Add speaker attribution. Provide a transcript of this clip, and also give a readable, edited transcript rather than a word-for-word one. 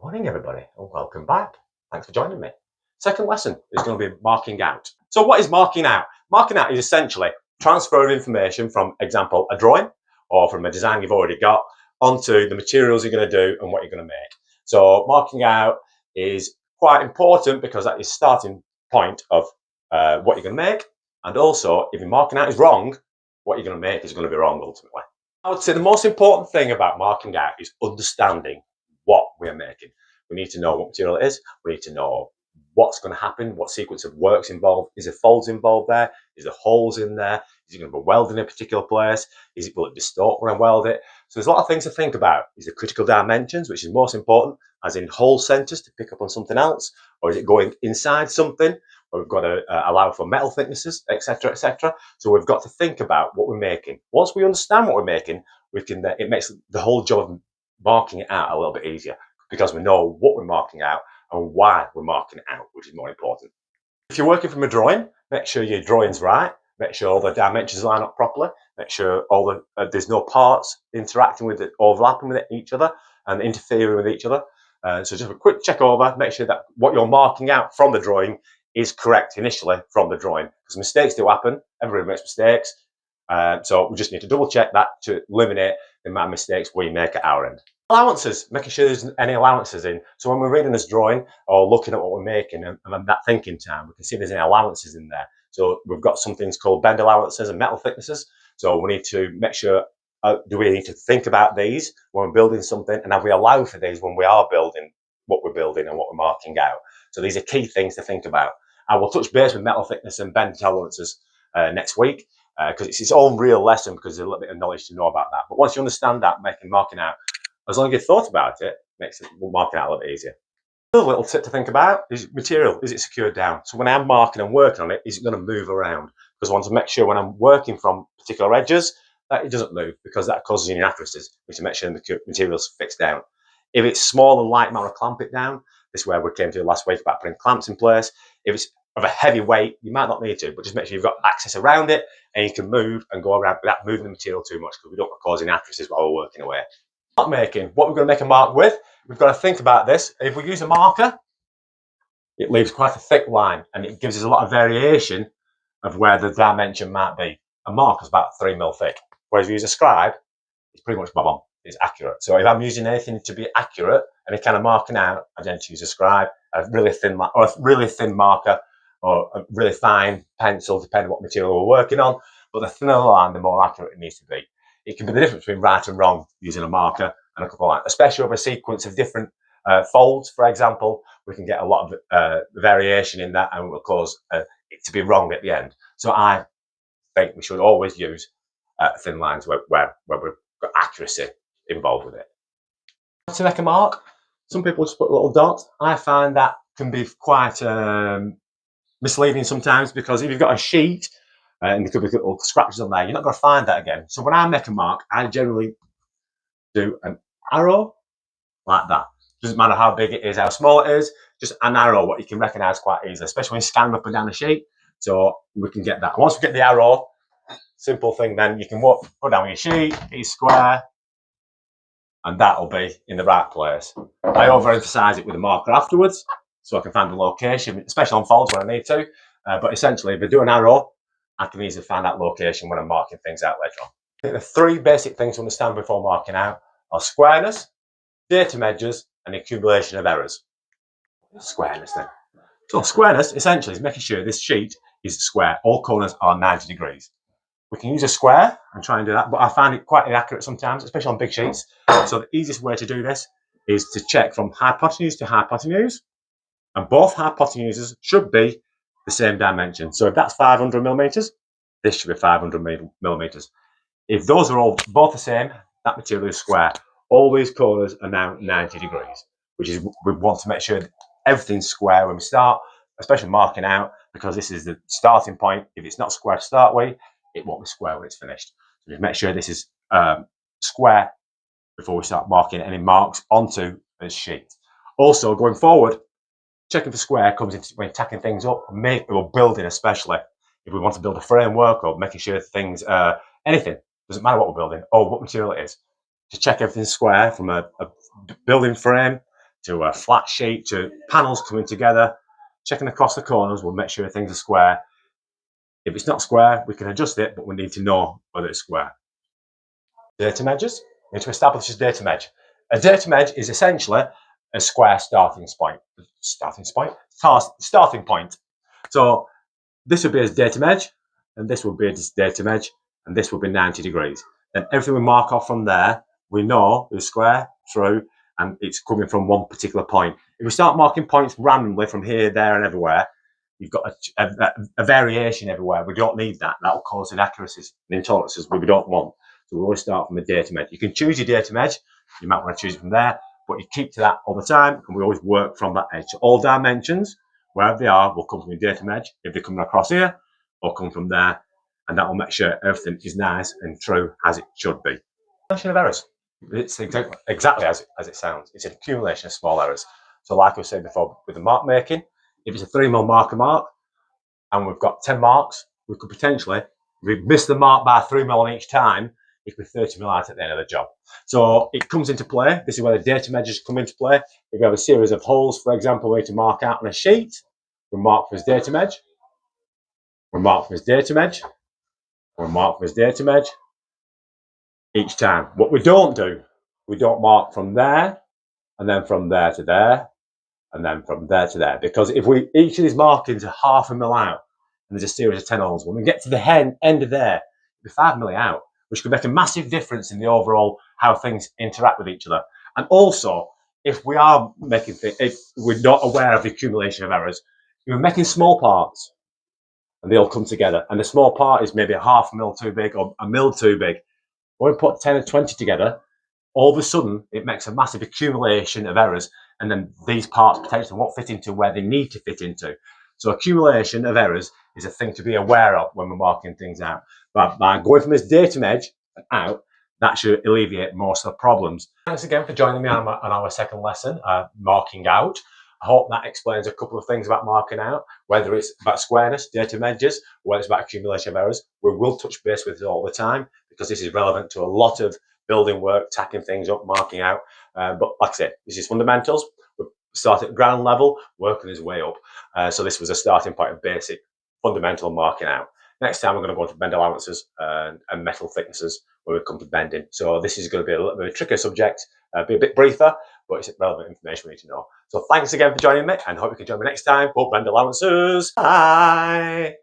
Speaker 1: Morning everybody and welcome back. Thanks for joining me. Second lesson is going to be marking out. So what is marking out? Marking out is essentially transfer of information from, example, a drawing or from a design you've already got onto the materials you're going to do and what you're going to make. So marking out is quite important because that is starting point of what you're going to make, and also if your marking out is wrong, what you're going to make is going to be wrong ultimately. I would say the most important thing about marking out is understanding what we're making. We need to know what material it is. We need to know what's going to happen, what sequence of work's involved. Is there folds involved there? Is there holes in there? Is it going to be welded in a particular place? Will it distort when I weld it? So there's a lot of things to think about. Is the critical dimensions, which is most important, as in hole centers to pick up on something else? Or is it going inside something? Or we've got to allow for metal thicknesses, etc., etc. So we've got to think about what we're making. Once we understand what we're making, we can. It makes the whole job of marking it out a little bit easier because we know what we're marking out and why we're marking it out, which is more important. If you're working from a drawing, make sure your drawing's right. Make sure all the dimensions line up properly. Make sure all there's no parts interacting with it, overlapping with each other and interfering with each other. So just a quick check over, make sure that what you're marking out from the drawing is correct initially from the drawing, because mistakes do happen. Everybody makes mistakes. So we just need to double check that to eliminate the amount of mistakes we make at our end. Allowances, making sure there's any allowances in. So when we're reading this drawing or looking at what we're making and that thinking time, we can see if there's any allowances in there. So we've got some things called bend allowances and metal thicknesses. So we need to make sure, do we need to think about these when we're building something, and have we allowed for these when we are building what we're building and what we're marking out? So these are key things to think about. I will touch base with metal thickness and bend tolerances next week, because it's its own real lesson, because there's a little bit of knowledge to know about that. But once you understand that, marking out, as long as you've thought about it, makes it marking out a little bit easier. Another little tip to think about is material. Is it secured down? So when I'm marking and working on it, is it going to move around? Because I want to make sure when I'm working from particular edges that it doesn't move, because that causes inaccuracies. We need to make sure the material's fixed down. If it's small and light, amount to clamp it down. This is where we came to last week about putting clamps in place. If it's of a heavy weight, you might not need to, but just make sure you've got access around it and you can move and go around without moving the material too much, because we don't want to cause inaccuracies while we're working away. Mark making, what we're going to make a mark with, we've got to think about this. If we use a marker, it leaves quite a thick line and it gives us a lot of variation of where the dimension might be. A marker is about 3 mil thick, whereas if you use a scribe, it's pretty much bob on, it's accurate. So if I'm using anything to be accurate, any kind of marking out, I tend to use a scribe, a really thin marker, or a really fine pencil, depending on what material we're working on. But the thinner the line, the more accurate it needs to be. It can be the difference between right and wrong using a marker and a couple of lines, especially over a sequence of different folds, for example. We can get a lot of variation in that, and it will cause it to be wrong at the end. So I think we should always use thin lines where we've got accuracy involved with it. To make a mark, some people just put a little dot. I find that can be quite misleading sometimes, because if you've got a sheet and there could be little scratches on there, you're not going to find that again. So when I make a mark, I generally do an arrow like that. Doesn't matter how big it is, how small it is, just an arrow, what you can recognize quite easily, especially when you scan up and down a sheet. So we can get that. Once we get the arrow, simple thing, then you can go down your sheet, get your square, and that'll be in the right place. I overemphasize it with a marker afterwards, so I can find the location, especially on folds when I need to. But essentially, if I do an arrow, I can easily find that location when I'm marking things out later on. I think the 3 basic things to understand before marking out are squareness, datum edges, and accumulation of errors. Squareness then. So squareness essentially is making sure this sheet is square. All corners are 90 degrees. We can use a square and try and do that, but I find it quite inaccurate sometimes, especially on big sheets. So the easiest way to do this is to check from hypotenuse to hypotenuse, and both hypotenuses should be the same dimension. So if that's 500 millimeters, this should be 500 millimeters. If those are all both the same, that material is square. All these corners are now 90 degrees, which is, we want to make sure that everything's square when we start, especially marking out, because this is the starting point. If it's not square to start with, it won't be square when it's finished. So just make sure this is square before we start marking any marks onto the sheet. Also, going forward, checking for square comes into when tacking things up, or building, especially if we want to build a framework or making sure things, anything, doesn't matter what we're building or what material it is, to check everything's square from a building frame to a flat sheet, to panels coming together, checking across the corners, we'll make sure things are square. If it's not square, we can adjust it, but we need to know whether it's square. Datum edges. We need to establish a datum edge. A datum edge is essentially a square starting point. Starting point. So this would be a datum edge, and this would be a datum edge, and this would be 90 degrees. Then everything we mark off from there, we know is square through, and it's coming from one particular point. If we start marking points randomly from here, there, and everywhere, you've got a variation everywhere. We don't need that. That will cause inaccuracies and intolerances we don't want. So we always start from a datum edge. You can choose your datum edge. You might want to choose it from there, but you keep to that all the time, and we always work from that edge. So all dimensions, wherever they are, will come from your datum edge. If they're coming across here, or come from there, and that will make sure everything is nice and true as it should be. Accumulation of errors. It's exactly as it sounds. It's an accumulation of small errors. So like I was saying before, with the mark making, if it's a 3mm marker mark, and we've got 10 marks, we could potentially, if we miss the mark by 3mm on each time, it could be 30mm out at the end of the job. So it comes into play. This is where the datum edges come into play. If we have a series of holes, for example, we need to mark out on a sheet, we mark for his datum edge, we mark for his datum edge, we mark for his datum edge each time. What we don't do, we don't mark from there, and then from there to there, and then from there to there. Because if we, each of these markings are 0.5mm out, and there's a series of 10 holes, when we get to the end of there, it'll be 5mm out, which could make a massive difference in the overall how things interact with each other. And also, if we are making things, if we're not aware of the accumulation of errors, we're making small parts, and they all come together. And the small part is maybe a 0.5mm too big or a mil too big. When we put 10 or 20 together, all of a sudden it makes a massive accumulation of errors, and then these parts potentially won't fit into where they need to fit into. So accumulation of errors is a thing to be aware of when we're marking things out. But by going from this datum edge out, that should alleviate most of the problems. Thanks again for joining me on our second lesson, marking out. I hope that explains a couple of things about marking out, whether it's about squareness, datum edges, or whether it's about accumulation of errors. We will touch base with it all the time because this is relevant to a lot of building work, tacking things up, marking out. But like I said, this is fundamentals. We start at ground level, working his way up. So this was a starting point of basic fundamental marking out. Next time we're going to go into bend allowances and metal thicknesses when we come to bending. So this is going to be a little bit of a trickier subject, be a bit briefer, but it's relevant information we need to know. So thanks again for joining me, and hope you can join me next time for bend allowances. Bye.